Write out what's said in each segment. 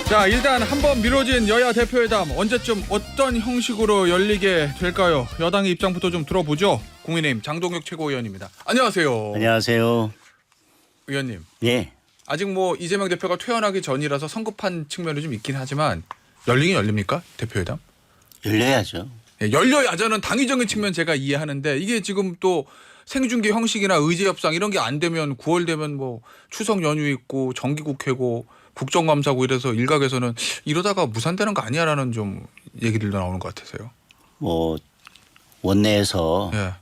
자, 일단 한번 미뤄진 여야 대표회담 언제쯤 어떤 형식으로 열리게 될까요? 여당의 입장부터 좀 들어보죠. 국민의힘 장동혁 최고위원입니다. 안녕하세요. 안녕하세요. 의원님. 예. 아직 뭐 이재명 대표가 퇴원하기 전이라서 성급한 측면이 좀 있긴 하지만 열리긴 열립니까? 대표회담? 열려야죠. 예, 열려야자는 당위적인 측면 제가 이해하는데 이게 지금 또 생중계 형식이나 의제 협상 이런 게 안 되면 9월 되면 뭐 추석 연휴 있고 정기국회고 국정감사고 이래서 일각에서는 이러다가 무산되는 거 아니야라는 좀 얘기들도 나오는 것 같아서요. 뭐 원내에서 예.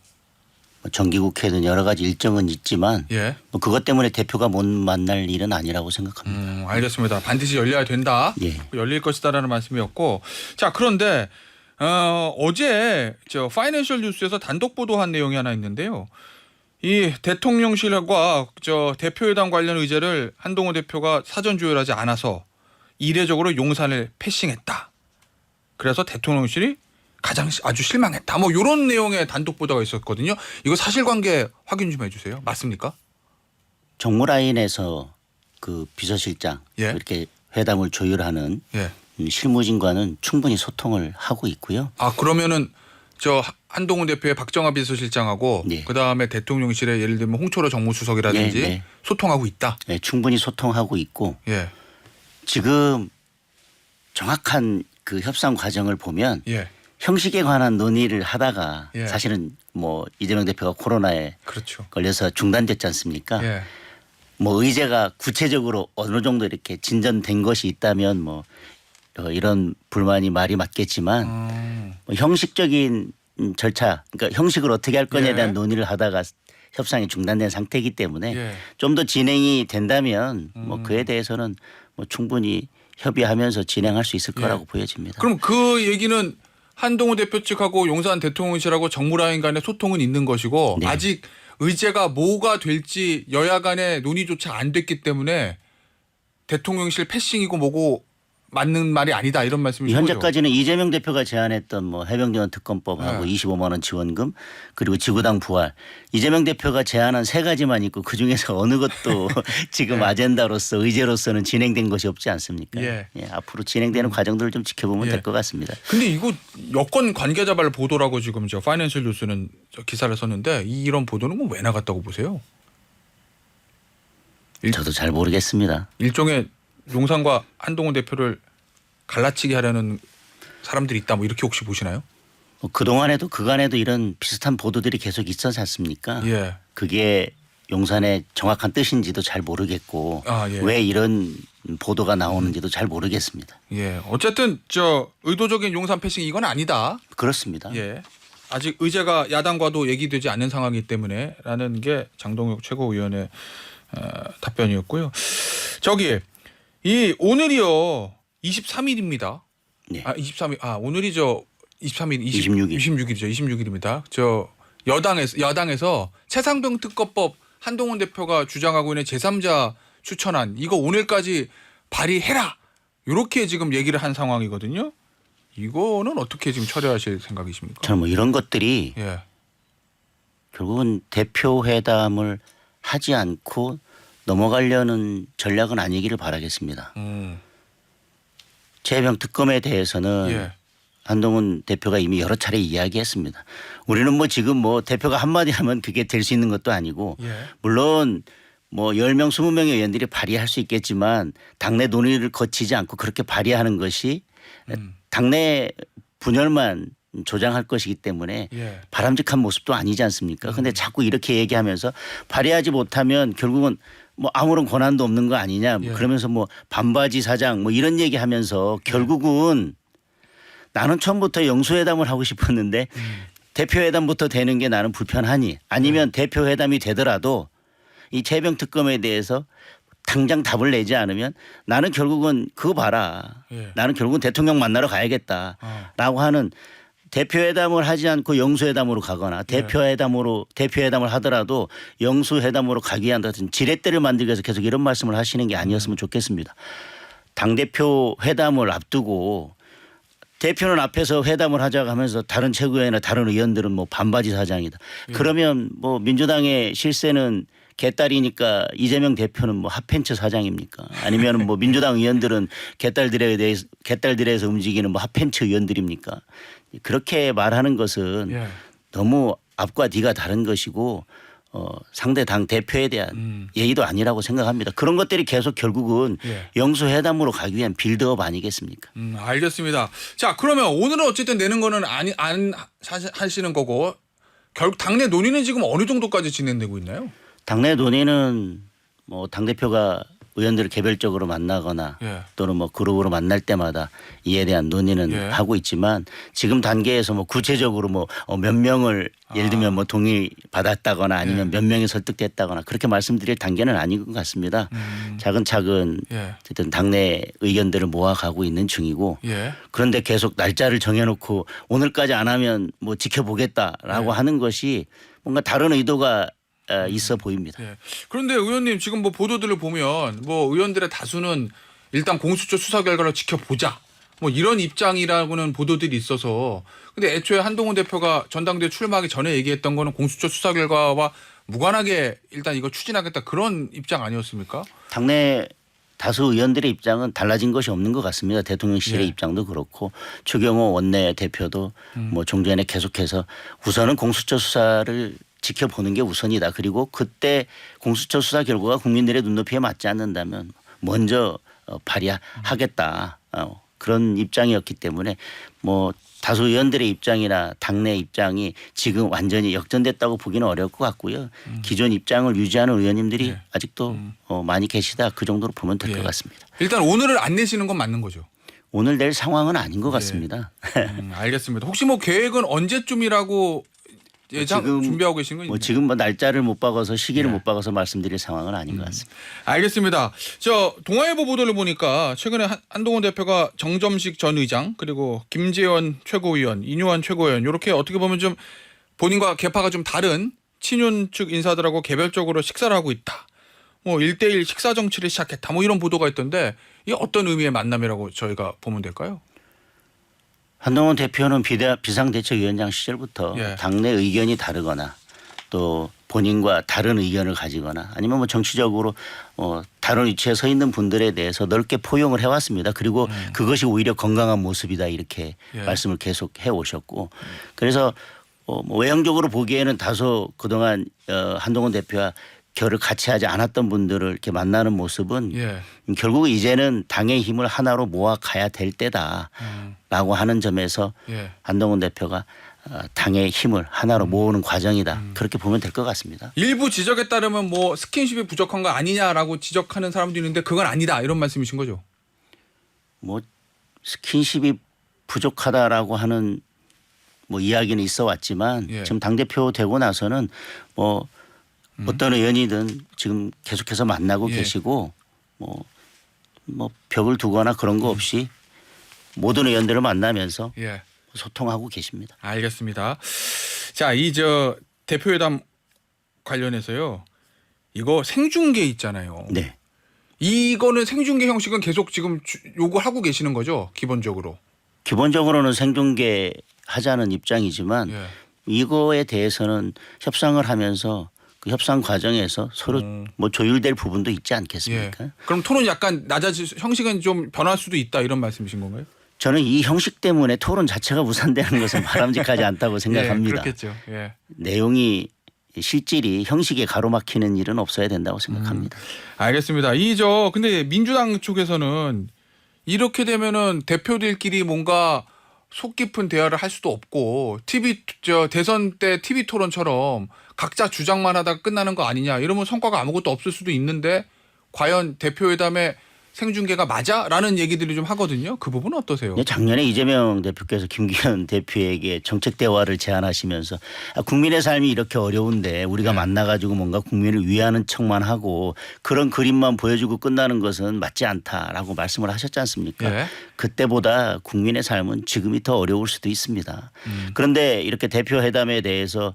정기국회는 여러 가지 일정은 있지만 예. 뭐 그것 때문에 대표가 못 만날 일은 아니라고 생각합니다. 알겠습니다. 반드시 열려야 된다. 예. 열릴 것이다라는 말씀이었고, 자 그런데 어제 저 파이낸셜 뉴스에서 단독 보도한 내용이 하나 있는데요. 이 대통령실과 저 대표회담 관련 의제를 한동훈 대표가 사전 조율하지 않아서 이례적으로 용산을 패싱했다. 그래서 대통령실이 가장 아주 실망했다. 뭐 이런 내용의 단독 보도가 있었거든요. 이거 사실관계 확인 좀 해주세요. 맞습니까? 정무라인에서 그 비서실장 예. 이렇게 회담을 조율하는 예. 실무진과는 충분히 소통을 하고 있고요. 아 그러면은 저 한동훈 대표의 박정하 비서실장하고 네. 그다음에 대통령실에 예를 들면 홍철호 정무수석이라든지 네, 네. 소통하고 있다. 예, 충분히 소통하고 있고 예. 지금 정확한 그 협상 과정을 보면 예. 형식에 관한 논의를 하다가 예. 사실은 뭐 이재명 대표가 코로나에 그렇죠. 걸려서 중단됐지 않습니까? 예. 뭐 의제가 구체적으로 어느 정도 이렇게 진전된 것이 있다면 뭐 이런 불만이 말이 맞겠지만 뭐 형식적인 절차 그러니까 형식을 어떻게 할 거냐에 예. 대한 논의를 하다가 협상이 중단된 상태이기 때문에 예. 좀 더 진행이 된다면 뭐 그에 대해서는 뭐 충분히 협의하면서 진행할 수 있을 거라고 보여집니다. 그럼 그 얘기는 한동훈 대표 측하고 용산 대통령실하고 정무라인 간의 소통은 있는 것이고 네. 아직 의제가 뭐가 될지 여야 간의 논의조차 안 됐기 때문에 대통령실 패싱이고 뭐고 맞는 말이 아니다 이런 말씀이신 거죠? 현재까지는 이재명 대표가 제안했던 뭐 해병대원 특검법하고 네. 25만 원 지원금 그리고 지구당 부활 이재명 대표가 제안한 세 가지만 있고 그중에서 어느 것도 지금 네. 아젠다로서 의제로서는 진행된 것이 없지 않습니까? 예. 예, 앞으로 진행되는 과정들을 좀 지켜보면 예. 될 것 같습니다. 근데 이거 여권 관계자 발 보도라고 지금 저 파이낸셜 뉴스는 저 기사를 썼는데 이런 보도는 뭐 왜 나갔다고 보세요? 저도 잘 모르겠습니다. 일종의 용산과 한동훈 대표를 갈라치게 하려는 사람들이 있다 뭐 이렇게 혹시 보시나요? 뭐 그동안에도 그간에도 이런 비슷한 보도들이 계속 있었지 않습니까? 예. 그게 용산의 정확한 뜻인지도 잘 모르겠고 아, 예. 왜 이런 보도가 나오는지도 잘 모르겠습니다. 예. 어쨌든 저 의도적인 용산 패싱 이건 아니다. 그렇습니다. 예. 아직 의제가 야당과도 얘기되지 않는 상황이기 때문에라는 게 장동혁 최고위원의 답변이었고요. 저기 이 오늘이요 23일입니다. 네. 아 23일 오늘이 저 23일 26일. 26일이죠. 26일입니다. 저 야당에서 최상병 특검법 한동훈 대표가 주장하고 있는 제3자 추천안 이거 오늘까지 발의해라. 이렇게 지금 얘기를 한 상황이거든요. 이거는 어떻게 지금 처리하실 생각이십니까? 저는 뭐 이런 것들이 예. 결국은 대표 회담을 하지 않고 넘어가려는 전략은 아니기를 바라겠습니다. 최혜병 특검에 대해서는 예. 한동훈 대표가 이미 여러 차례 이야기했습니다. 우리는 뭐 지금 뭐 대표가 한마디 하면 그게 될 수 있는 것도 아니고 예. 물론 뭐 10명 20명의 의원들이 발의할 수 있겠지만 당내 논의를 거치지 않고 그렇게 발의하는 것이 당내 분열만 조장할 것이기 때문에 예. 바람직한 모습도 아니지 않습니까? 그런데 자꾸 이렇게 얘기하면서 발의하지 못하면 결국은 뭐 아무런 권한도 없는 거 아니냐 예. 그러면서 뭐 반바지 사장 뭐 이런 얘기하면서 결국은 나는 처음부터 영수회담을 하고 싶었는데 대표회담부터 되는 게 나는 불편하니 아니면 대표회담이 되더라도 이 최병 특검에 대해서 당장 답을 내지 않으면 나는 결국은 그거 봐라. 예. 나는 결국은 대통령 만나러 가야겠다라고 하는 대표회담을 하지 않고 영수회담으로 가거나 대표회담을 하더라도 영수회담으로 가기 위한 같은 지렛대를 만들기 위해서 계속 이런 말씀을 하시는 게 아니었으면 좋겠습니다. 당대표 회담을 앞두고 대표는 앞에서 회담을 하자고 하면서 다른 최고위원이나 다른 의원들은 뭐 반바지 사장이다. 그러면 뭐 민주당의 실세는 개딸이니까 이재명 대표는 뭐 핫팬츠 사장입니까? 아니면 뭐 민주당 의원들은 개딸들에서 움직이는 뭐 핫팬츠 의원들입니까? 그렇게 말하는 것은 예. 너무 앞과 뒤가 다른 것이고 상대 당 대표에 대한 예의도 아니라고 생각합니다. 그런 것들이 계속 결국은 예. 영수회담으로 가기 위한 빌드업 아니겠습니까? 알겠습니다. 자, 그러면 오늘은 어쨌든 내는 거는 안 하시는 거고 결국 당내 논의는 지금 어느 정도까지 진행되고 있나요? 당내 논의는 뭐 당대표가 의원들을 개별적으로 만나거나 예. 또는 뭐 그룹으로 만날 때마다 이에 대한 논의는 예. 하고 있지만 지금 단계에서 뭐 구체적으로 뭐 몇 명을 예를 들면 뭐 동의 받았다거나 아니면 몇 명이 설득됐다거나 그렇게 말씀드릴 단계는 아닌 것 같습니다. 차근차근 예. 어쨌든 당내 의견들을 모아가고 있는 중이고 예. 그런데 계속 날짜를 정해놓고 오늘까지 안 하면 뭐 지켜보겠다라고 하는 것이 뭔가 다른 의도가 있어 보입니다. 예. 그런데 의원님 지금 뭐 보도들을 보면 뭐 의원들의 다수는 일단 공수처 수사 결과를 지켜보자. 뭐 이런 입장이라고는 보도들이 있어서 근데 애초에 한동훈 대표가 전당대회 출마하기 전에 얘기했던 거는 공수처 수사 결과와 무관하게 일단 이거 추진하겠다 그런 입장 아니었습니까? 당내 다수 의원들의 입장은 달라진 것이 없는 것 같습니다. 대통령실의 예. 입장도 그렇고 추경호 원내대표도 뭐 종전에 계속해서 우선은 공수처 수사를 지켜보는 게 우선이다. 그리고 그때 공수처 수사 결과가 국민들의 눈높이에 맞지 않는다면 먼저 발의하겠다. 그런 입장이었기 때문에 뭐 다수 의원들의 입장이나 당내 입장이 지금 완전히 역전됐다고 보기는 어려울 것 같고요. 기존 입장을 유지하는 의원님들이 예. 아직도 많이 계시다. 그 정도로 보면 될 것 예. 같습니다. 일단 오늘을 안 내시는 건 맞는 거죠. 오늘 낼 상황은 아닌 것 같습니다. 알겠습니다. 혹시 뭐 계획은 언제쯤이라고 예상 지금 준비하고 계신 건 뭐 있나요? 지금 뭐 날짜를 못 박아서 시기를 예. 못 박아서 말씀드릴 상황은 아닌 것 같습니다. 알겠습니다. 저 동아일보 보도를 보니까 최근에 한동훈 대표가 정점식 전 의장 그리고 김재원 최고위원, 이뇨한 최고위원 이렇게 어떻게 보면 좀 본인과 계파가 좀 다른 친윤 측 인사들하고 개별적으로 식사를 하고 있다. 뭐 1대1 식사 정치를 시작했다. 뭐 이런 보도가 있던데 이게 어떤 의미의 만남이라고 저희가 보면 될까요? 한동훈 대표는 비상대책위원장 시절부터 예. 당내 의견이 다르거나 또 본인과 다른 의견을 가지거나 아니면 뭐 정치적으로 다른 위치에 서 있는 분들에 대해서 넓게 포용을 해왔습니다. 그리고 그것이 오히려 건강한 모습이다 이렇게 예. 말씀을 계속 해오셨고 그래서 뭐 외형적으로 보기에는 다소 그동안 한동훈 대표와 결을 같이 하지 않았던 분들을 이렇게 만나는 모습은 예. 결국 이제는 당의 힘을 하나로 모아 가야 될 때다라고 하는 점에서 예. 한동훈 대표가 당의 힘을 하나로 모으는 과정이다. 그렇게 보면 될 것 같습니다. 일부 지적에 따르면 뭐 스킨십이 부족한 거 아니냐라고 지적하는 사람도 있는데 그건 아니다 이런 말씀이신 거죠? 뭐 스킨십이 부족하다라고 하는 뭐 이야기는 있어 왔지만 예. 지금 당대표 되고 나서는 뭐 어떤 의원이든 지금 계속해서 만나고 예. 계시고 뭐 벽을 두거나 그런 거 없이 모든 의원들을 만나면서 예. 소통하고 계십니다. 알겠습니다. 자, 이 저 대표회담 관련해서요. 이거 생중계 있잖아요. 네. 이거는 생중계 형식은 계속 지금 요구하고 계시는 거죠, 기본적으로. 기본적으로는 생중계 하자는 입장이지만 예. 이거에 대해서는 협상을 하면서 그 협상 과정에서 서로 뭐 조율될 부분도 있지 예. 않겠습니까? 그럼 토론 약간 형식은 좀 변할 수도 있다 이런 말씀이신 건가요? 저는 이 형식 때문에 토론 자체가 무산되는 것은 바람직하지 않다고 생각합니다. 예, 그렇겠죠. 예. 내용이 실질이 형식에 가로막히는 일은 없어야 된다고 생각합니다. 알겠습니다. 근데 민주당 쪽에서는 이렇게 되면은 대표들끼리 뭔가 속 깊은 대화를 할 수도 없고 대선 때 TV 토론처럼 각자 주장만 하다가 끝나는 거 아니냐 이러면 성과가 아무것도 없을 수도 있는데 과연 대표회담에 생중계가 맞아라는 얘기들이 좀 하거든요. 그 부분은 어떠세요? 작년에 이재명 대표께서 김기현 대표에게 정책 대화를 제안하시면서 국민의 삶이 이렇게 어려운데 우리가 만나가지고 뭔가 국민을 위하는 척만 하고 그런 그림만 보여주고 끝나는 것은 맞지 않다라고 말씀을 하셨지 않습니까? 예. 그때보다 국민의 삶은 지금이 더 어려울 수도 있습니다. 그런데 이렇게 대표회담에 대해서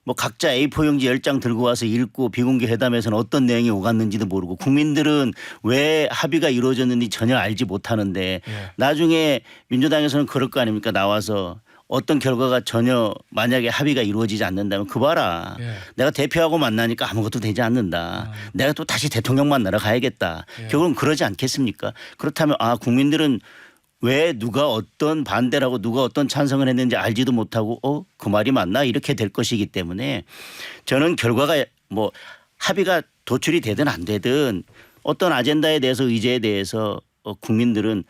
뭐 각자 A4 용지 10장 들고 와서 읽고 비공개 회담에서는 어떤 내용이 오갔는지도 모르고 국민들은 왜 합의가 이루어졌는지 전혀 알지 못하는데 예. 나중에 민주당에서는 그럴 거 아닙니까? 나와서 어떤 결과가 전혀 만약에 합의가 이루어지지 않는다면 그 봐라. 예. 내가 대표하고 만나니까 아무것도 되지 않는다. 내가 또 다시 대통령 만나러 가야겠다. 예. 결국은 그러지 않겠습니까? 그렇다면 국민들은 왜 누가 어떤 반대를 하고 누가 어떤 찬성을 했는지 알지도 못하고 그 말이 맞나 이렇게 될 것이기 때문에 저는 결과가 뭐 합의가 도출이 되든 안 되든 어떤 아젠다에 대해서 의제에 대해서 국민들은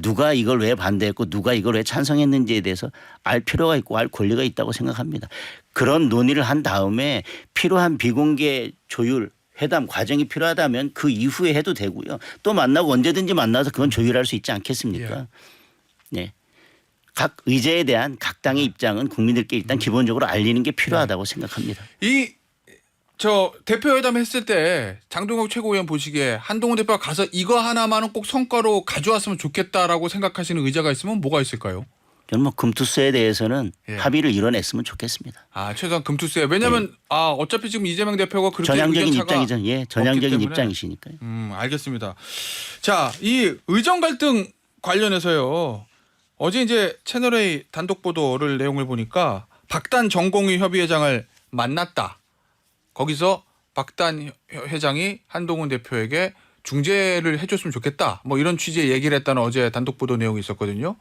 누가 이걸 왜 반대했고 누가 이걸 왜 찬성했는지에 대해서 알 필요가 있고 알 권리가 있다고 생각합니다. 그런 논의를 한 다음에 필요한 비공개 조율 회담 과정이 필요하다면 그 이후에 해도 되고요. 또 만나고 언제든지 만나서 그건 조율할 수 있지 않겠습니까? 네. 각 의제에 대한 각 당의 입장은 국민들께 일단 기본적으로 알리는 게 필요하다고 생각합니다. 저 대표회담 했을 때 장동혁 최고위원 보시기에 한동훈 대표가 가서 이거 하나만은 꼭 성과로 가져왔으면 좋겠다라고 생각하시는 의제가 있으면 뭐가 있을까요? 저는 뭐 금투세에 대해서는 예. 합의를 이뤄냈으면 좋겠습니다. 최소한 금투세. 왜냐하면 어차피 지금 이재명 대표가 그렇게 전향적인 의견 차가 입장이죠. 예, 전향적인 때문에. 입장이시니까요. 알겠습니다. 자, 이 의정 갈등 관련해서요. 어제 이제 채널A 단독 보도를 내용을 보니까 박단 전공의 협의회장을 만났다. 거기서 박단 회장이 한동훈 대표에게 중재를 해줬으면 좋겠다. 뭐 이런 취지의 얘기를 했다는 어제 단독 보도 내용이 있었거든요.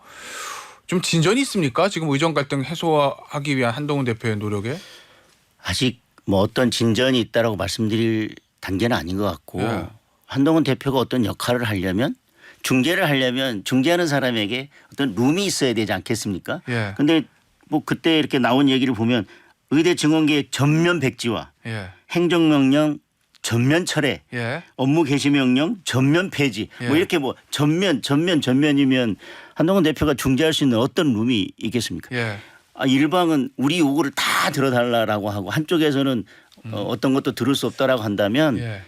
좀 진전이 있습니까? 지금 의정 갈등 해소하기 위한 한동훈 대표의 노력에? 아직 뭐 어떤 진전이 있다라고 말씀드릴 단계는 아닌 것 같고 예. 한동훈 대표가 어떤 역할을 하려면 중재를 하려면 중재하는 사람에게 어떤 룸이 있어야 되지 않겠습니까? 예. 근데 뭐 그때 이렇게 나온 얘기를 보면 의대 증원계획 전면 백지화, 예. 행정명령 전면 철회, 예. 업무 개시 명령 전면 폐지, 예. 뭐 이렇게 뭐 전면이면 한동훈 대표가 중재할 수 있는 어떤 룸이 있겠습니까? 예. 일방은 우리 요구를 다 들어달라고 하고 한쪽에서는 어떤 것도 들을 수 없다라고 한다면 예.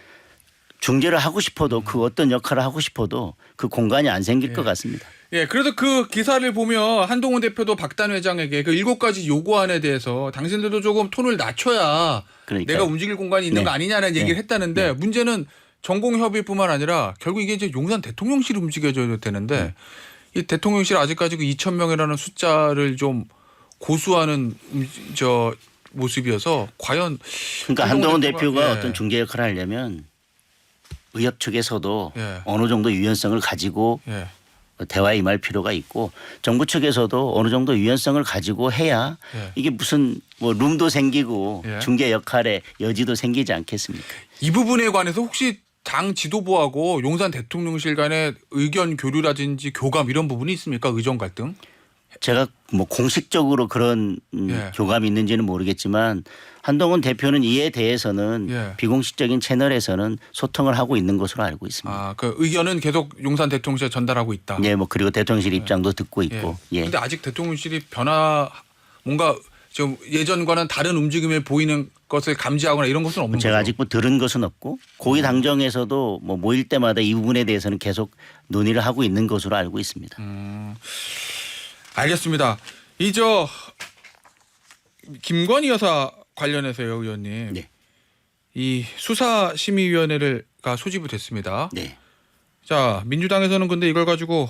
중재를 하고 싶어도 그 어떤 역할을 하고 싶어도 그 공간이 안 생길 것 같습니다. 예, 그래도 그 기사를 보면 한동훈 대표도 박단 회장에게 그 7가지 요구안에 대해서 당신들도 조금 톤을 낮춰야 그러니까요. 내가 움직일 공간이 있는 네. 거 아니냐는 얘기를 했다는데 문제는 전공협의뿐만 아니라 결국 이게 이제 용산 대통령실이 움직여줘야 되는데 이 대통령실 아직까지 그 2,000명이라는 숫자를 좀 고수하는 저 모습이어서 과연 그러니까 한동훈 대표가 예. 어떤 중재 역할을 하려면 의협 측에서도 예. 어느 정도 유연성을 가지고 예. 대화에 임할 필요가 있고 정부 측에서도 어느 정도 유연성을 가지고 해야 예. 이게 무슨 뭐 룸도 생기고 예. 중개 역할의 여지도 생기지 않겠습니까? 이 부분에 관해서 혹시 당 지도부하고 용산 대통령실 간의 의견 교류라든지 교감 이런 부분이 있습니까? 의정 갈등? 제가 뭐 공식적으로 그런 예. 교감이 있는지는 모르겠지만 한동훈 대표는 이에 대해서는 예. 비공식적인 채널에서는 소통을 하고 있는 것으로 알고 있습니다. 그 의견은 계속 용산 대통령실에 전달하고 있다. 예, 뭐 그리고 대통령실 입장도 듣고 있고. 예. 근데 아직 대통령실이 뭔가 좀 예전과는 다른 움직임을 보이는 것을 감지하거나 이런 것은 없는 제가 거죠. 아직 뭐 들은 것은 없고 고위 당정에서도 뭐 모일 때마다 이 부분에 대해서는 계속 논의를 하고 있는 것으로 알고 있습니다. 알겠습니다. 김건희 여사 관련해서요, 의원님. 네. 이 수사심의위원회가 소집이 됐습니다. 네. 자, 민주당에서는 근데 이걸 가지고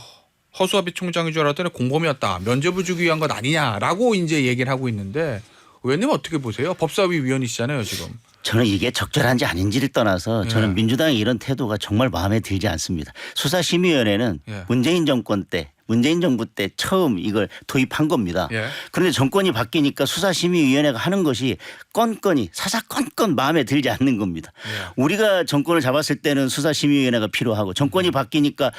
허수아비 총장인 줄 알았더니 공범이었다. 면죄부 주기 위한 것 아니냐라고 이제 얘기를 하고 있는데 의원님 어떻게 보세요? 법사위 위원이시잖아요, 지금. 저는 이게 적절한지 아닌지를 떠나서 저는 예. 민주당의 이런 태도가 정말 마음에 들지 않습니다. 수사심의위원회는 예. 문재인 정권 때 문재인 정부 때 처음 이걸 도입한 겁니다. 예. 그런데 정권이 바뀌니까 수사심의위원회가 하는 것이 건건이 사사건건 마음에 들지 않는 겁니다. 예. 우리가 정권을 잡았을 때는 수사심의위원회가 필요하고 정권이 바뀌니까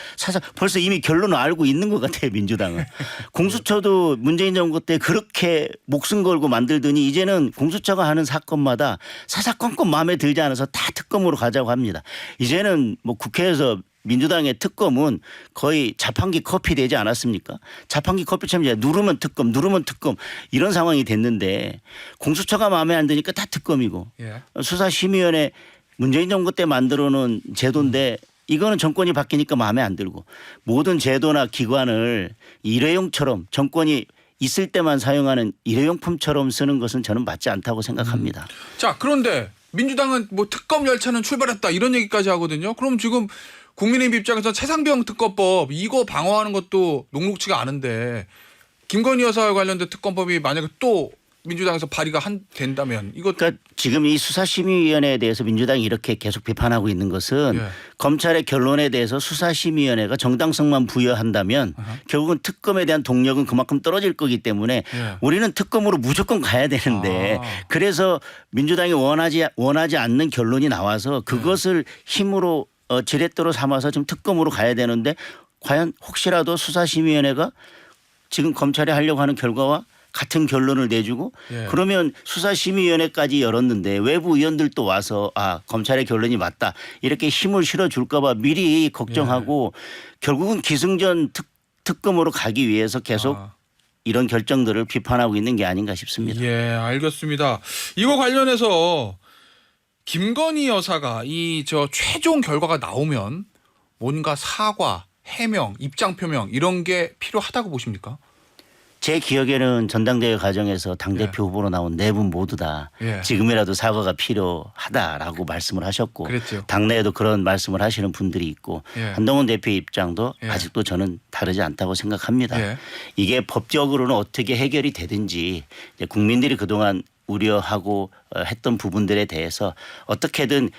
벌써 이미 결론을 알고 있는 것 같아요. 민주당은. 공수처도 문재인 정부 때 그렇게 목숨 걸고 만들더니 이제는 공수처가 하는 사건마다 사사건건 마음에 들지 않아서 다 특검으로 가자고 합니다. 이제는 뭐 국회에서 민주당의 특검은 거의 자판기 커피 되지 않았습니까? 자판기 커피처럼 이제 누르면 특검 이런 상황이 됐는데 공수처가 마음에 안 드니까 다 특검이고 예. 수사심의위원회 문재인 정부 때 만들어 놓은 제도인데 이거는 정권이 바뀌니까 마음에 안 들고 모든 제도나 기관을 일회용처럼 정권이 있을 때만 사용하는 일회용품처럼 쓰는 것은 저는 맞지 않다고 생각합니다. 자, 그런데 민주당은 뭐 특검 열차는 출발했다 이런 얘기까지 하거든요. 그럼 지금 국민의힘 입장에서 최상병 특검법 이거 방어하는 것도 녹록치가 않은데 김건희 여사와 관련된 특검법이 만약에 또 민주당에서 발의가 된다면 이거 그러니까 지금 이 수사심의위원회에 대해서 민주당이 이렇게 계속 비판하고 있는 것은 예. 검찰의 결론에 대해서 수사심의위원회가 정당성만 부여한다면 결국은 특검에 대한 동력은 그만큼 떨어질 거기 때문에 예. 우리는 특검으로 무조건 가야 되는데 그래서 민주당이 원하지 않는 결론이 나와서 그것을 힘으로 지렛대로 삼아서 좀 특검으로 가야 되는데 과연 혹시라도 수사심의위원회가 지금 검찰이 하려고 하는 결과와 같은 결론을 내주고 예. 그러면 수사심의위원회까지 열었는데 외부 의원들도 와서 검찰의 결론이 맞다 이렇게 힘을 실어줄까 봐 미리 걱정하고 결국은 기승전 특검으로 가기 위해서 계속 이런 결정들을 비판하고 있는 게 아닌가 싶습니다. 예, 알겠습니다. 이거 관련해서 김건희 여사가 이 최종 결과가 나오면 뭔가 사과, 해명, 입장 표명 이런 게 필요하다고 보십니까? 제 기억에는 전당대회 과정에서 당대표 후보로 나온 네 분 모두 다 예. 지금이라도 사과가 필요하다라고 말씀을 하셨고 그랬죠. 당내에도 그런 말씀을 하시는 분들이 있고 예. 한동훈 대표의 입장도 예. 아직도 저는 다르지 않다고 생각합니다. 예. 이게 법적으로는 어떻게 해결이 되든지 이제 국민들이 그동안 우려하고 했던 부분들에 대해서 어떻게든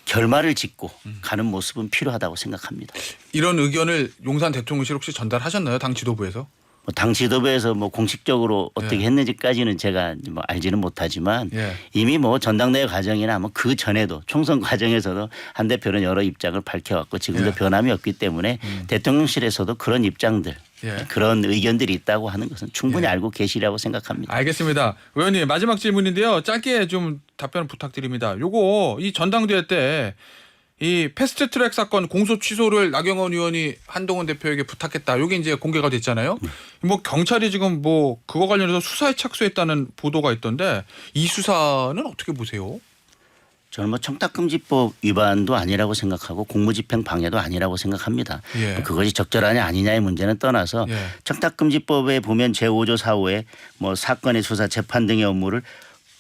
결말을 짓고 가는 모습은 필요하다고 생각합니다. 이런 의견을 용산 대통령실 혹시 전달하셨나요? 당 지도부에서? 당 지도부에서 공식적으로 어떻게 예. 했는지까지는 제가 알지는 못하지만 예. 이미 전당대회 과정이나 그 전에도 총선 과정에서도 한 대표는 여러 입장을 밝혀왔고 지금도 예. 변함이 없기 때문에 대통령실에서도 그런 입장들 예. 그런 의견들이 있다고 하는 것은 충분히 예. 알고 계시리라고 생각합니다. 알겠습니다. 의원님 마지막 질문인데요. 짧게 좀 답변 부탁드립니다. 요거 이 전당대회 때 이 패스트트랙 사건 공소 취소를 나경원 의원이 한동훈 대표에게 부탁했다. 요게 이제 공개가 됐잖아요. 경찰이 지금 그거 관련해서 수사에 착수했다는 보도가 있던데 이 수사는 어떻게 보세요? 저는 청탁금지법 위반도 아니라고 생각하고 공무집행 방해도 아니라고 생각합니다. 예. 그것이 적절하냐 아니냐의 문제는 떠나서 예. 청탁금지법에 보면 제5조 4호에 사건의 수사 재판 등의 업무를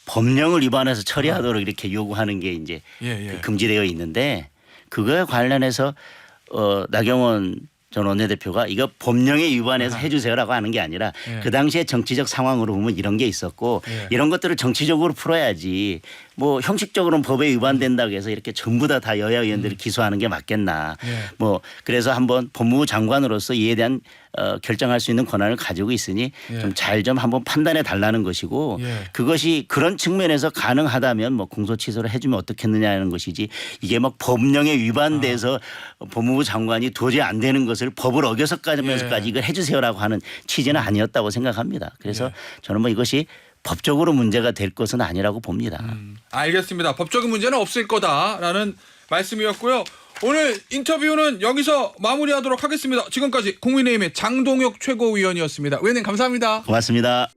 법령을 위반해서 처리하도록 이렇게 요구하는 게 이제 예. 금지되어 있는데 그거에 관련해서 나경원 전 원내대표가 이거 법령에 위반해서 해주세요라고 하는 게 아니라 예. 그 당시에 정치적 상황으로 보면 이런 게 있었고 예. 이런 것들을 정치적으로 풀어야지 형식적으로는 법에 위반된다고 해서 이렇게 전부 다 여야 의원들을 기소하는 게 맞겠나. 예. 그래서 한번 법무부 장관으로서 이에 대한 결정할 수 있는 권한을 가지고 있으니 예. 좀 잘 좀 한번 판단해 달라는 것이고 예. 그것이 그런 측면에서 가능하다면 공소 취소를 해주면 어떻겠느냐는 것이지 이게 법령에 위반돼서 법무부 장관이 도저히 안 되는 것을 법을 어겨서까지면서까지 예. 이걸 해주세요라고 하는 취지는 아니었다고 생각합니다. 그래서 예. 저는 이것이 법적으로 문제가 될 것은 아니라고 봅니다. 알겠습니다. 법적인 문제는 없을 거다라는 말씀이었고요. 오늘 인터뷰는 여기서 마무리하도록 하겠습니다. 지금까지 국민의힘의 장동혁 최고위원이었습니다. 의원님 감사합니다. 고맙습니다.